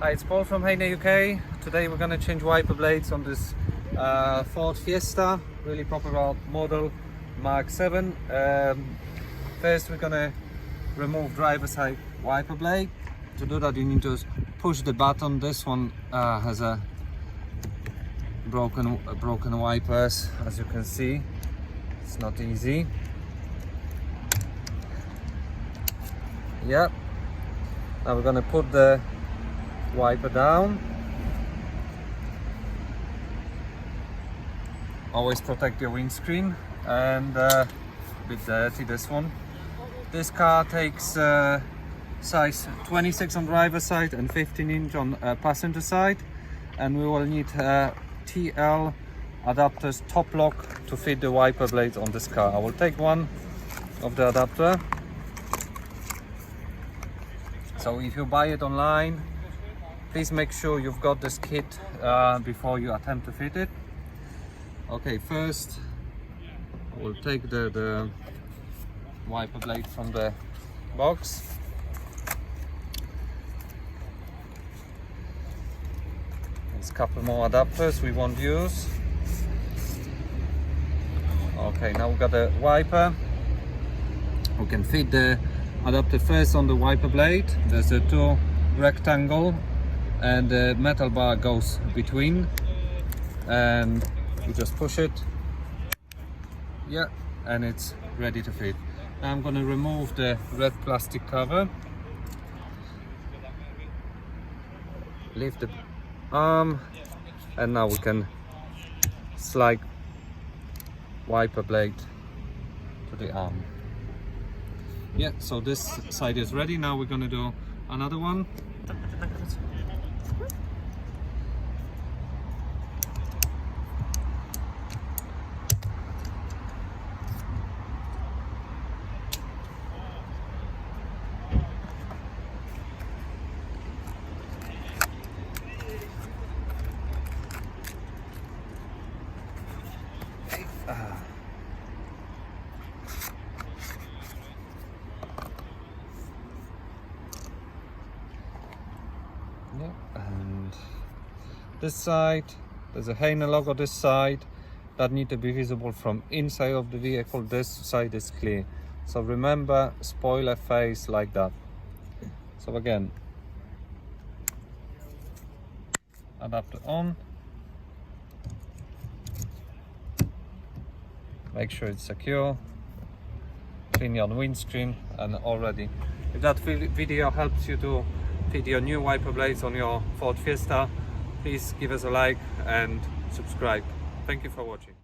Hi, it's Paul from HEYNER UK. Today we're going to change wiper blades on this Ford Fiesta, really popular model, Mark 7. First we're going to remove driver side wiper blade. To do that you need to push the button. This one has a broken wipers, as you can see. It's not easy. Yep. Now we're going to put the wiper down. Always protect your windscreen, and a bit dirty this one. This car takes size 26 on driver side and 15-inch on passenger side, and we will need TL adapters top lock to fit the wiper blades on this car. I will take one of the adapter. So if you buy it online, please make sure you've got this kit before you attempt to fit it. Okay, first we'll take the wiper blade from the box. There's a couple more adapters we won't use. Okay, now we've got the wiper. We can fit the adapter first on the wiper blade. There's a two rectangle and the metal bar goes between, and you just push it, yeah, and it's ready to fit. Now I'm going to remove the red plastic cover, lift the arm, and now we can slide wiper blade to the arm. Yeah, so this side is ready. Now we're going to do another one. Yeah, and this side, there's a HEYNER logo this side that need to be visible from inside of the vehicle. This side is clear. So remember, spoiler face like that. So again, adapter on. Make sure it's secure. Clean your windscreen, and already. If that video helps you to fit your new wiper blades on your Ford Fiesta, please give us a like and subscribe. Thank you for watching.